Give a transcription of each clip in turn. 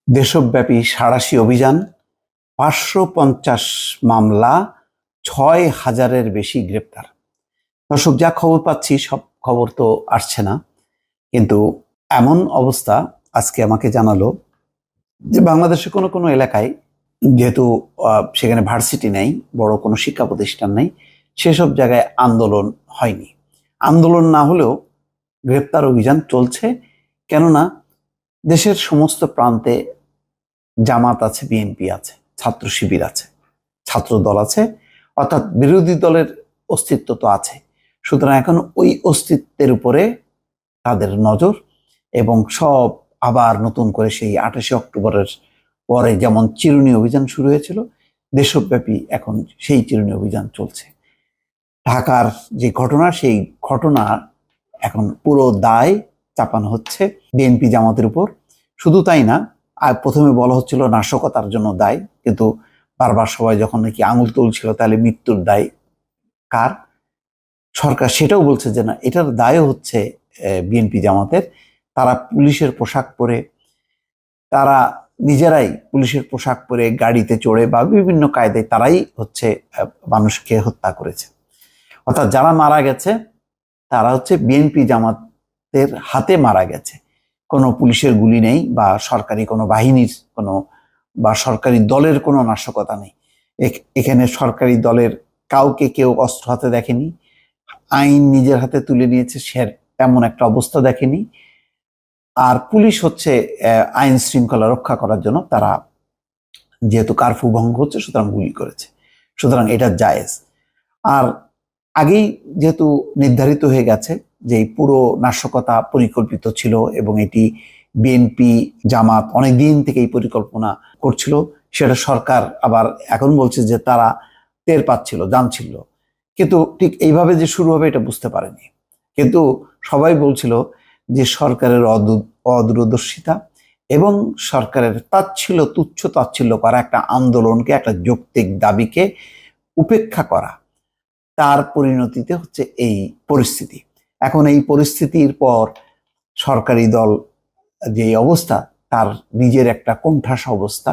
দেশব্যাপী সাঁড়াশি অভিযান, 550 মামলা, 6,000-এর বেশি গ্রেপ্তার। দর্শক, যা খবর পাচ্ছি সব খবর তো আসছে না, কিন্তু এমন অবস্থা আজকে আমাকে জানালো যে বাংলাদেশে কোনো কোনো এলাকায়, যেহেতু সেখানে ভার্সিটি নেই, বড় কোনো শিক্ষা প্রতিষ্ঠান নেই, সেসব জায়গায় আন্দোলন হয়নি। আন্দোলন না হলেও গ্রেপ্তার অভিযান চলছে, কেননা দেশের সমস্ত প্রান্তে জামাত আছে, বিএনপি আছে, ছাত্র শিবির আছে, ছাত্র দল আছে, অর্থাৎ বিরোধী দলের অস্তিত্ব তো আছে। সুতরাং এখন ওই অস্তিত্বের উপরে তাদের নজর, এবং সব আবার নতুন করে সেই 28 অক্টোবরের পরে যেমন চিরুনি অভিযান শুরু হয়েছিল, দেশব্যাপী এখন সেই চিরুনি অভিযান চলছে। ঢাকার যে ঘটনা, সেই ঘটনা এখন পুরো দায় চাপানো হচ্ছে বিএনপি জামাতের উপর। শুধু তাই না, আর প্রথমে বলা হচ্ছিল নাশকতার জন্য দায়, কিন্তু বারবার সবাই যখন নাকি আঙুল তুলছিল তাহলে মৃত্যুর দায় কার, সরকার সেটাও বলছে যে না, এটার দায়ও হচ্ছে বিএনপি জামাতের। তারা পুলিশের পোশাক পরে, তারা নিজেরাই পুলিশের পোশাক পরে গাড়িতে চড়ে বা বিভিন্ন কায়দায় তারাই হচ্ছে মানুষকে হত্যা করেছে। অর্থাৎ যারা মারা গেছে তারা হচ্ছে বিএনপি জামাতের হাতে মারা গেছে। কোনো পুলিশের গুলি নেই, বা সরকারি কোনো বাহিনীর কোনো বা সরকারি দলের কোনো নাশকতা নেই। এখানে সরকারি দলের কাউকে কেউ অস্ত্র হাতে দেখেনি, আইন নিজের হাতে তুলে নিয়েছে সে এমন একটা অবস্থা দেখেনি। আর পুলিশ হচ্ছে আইন শৃঙ্খলা রক্ষা করার জন্য তারা যেহেতু কারফিউ ভঙ্গ হচ্ছে সুতরাং গুলি করেছে, সুতরাং এটা জায়েজ। আর আগেই যেহেতু নির্ধারিত হয়ে গেছে যে এই পুরো নাশকতা পরিকল্পিত ছিল, এবং এটি বিএনপি জামাত অনেক দিন থেকে এই পরিকল্পনা করছিল, সেটা সরকার আবার এখন বলছে যে তারা টের পাচ্ছিল, জানছিল, কিন্তু ঠিক এইভাবে যে শুরু হবে এটা বুঝতে পারেনি। কিন্তু সবাই বলছিল যে সরকারের অদূরদর্শিতা এবং সরকারের তাচ্ছিল্য, তুচ্ছ তাচ্ছিল্য করা একটা আন্দোলনকে, একটা যৌক্তিক দাবিকে উপেক্ষা করা, তার পরিণতিতে হচ্ছে এই পরিস্থিতি। এখন এই পরিস্থিতির পর সরকারি দল যে অবস্থা, তার নিজের একটা কোণঠাসা অবস্থা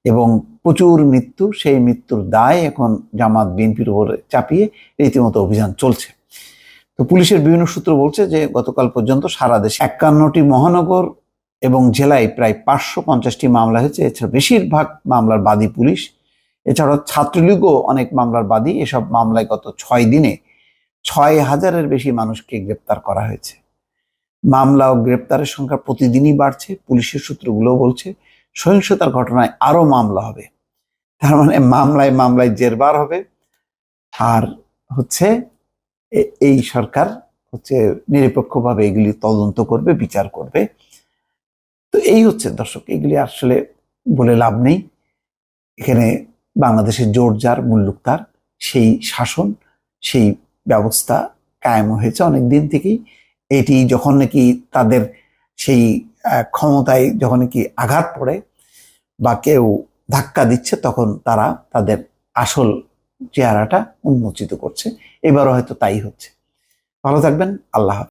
এবং প্রচুর মৃত্যু, সেই মৃত্যুর দায় এখন জামাত বিএনপির উপর চাপিয়ে রীতিমতো অভিযান চলছে। তো পুলিশের বিভিন্ন সূত্র বলছে যে গতকাল পর্যন্ত সারা দেশে 51টি মহানগর এবং জেলায় প্রায় 550টি মামলা হয়েছে। এছাড়া বেশিরভাগ মামলার বাদী পুলিশ, এছাড়াও ছাত্রলীগও অনেক মামলার বাদী। এসব মামলায় গত 6 দিনে 6,000-এর বেশি মানুষকে গ্রেপ্তার করা হয়েছে। মামলা ও গ্রেপ্তারের সংখ্যা প্রতিদিনই বাড়ছে। পুলিশের সূত্রগুলো বলছে সহিংসতার ঘটনায় আরো মামলা হবে, তার মানে মামলায় মামলায় জেরবার হবে। আর হচ্ছে এই সরকার হচ্ছে নিরপেক্ষভাবে এগুলি তদন্ত করবে, বিচার করবে। তো এই হচ্ছে দর্শক, এগুলি আসলে বলে লাভ নেই। এখানে বাংলাদেশের জোর যার মুল্লুক তার, সেই শাসন, সেই ব্যবস্থা কায়েম হয়েছে অনেক দিন থেকেই। এটি যখন নাকি তাদের সেই ক্ষমতায় যখন নাকি আঘাত পড়ে বা কেউ ধাক্কা দিচ্ছে, তখন তারা তাদের আসল চেহারাটা উন্মোচিত করছে। এবারও হয়তো তাই হচ্ছে। ভালো থাকবেন। আল্লাহ হাফেজ।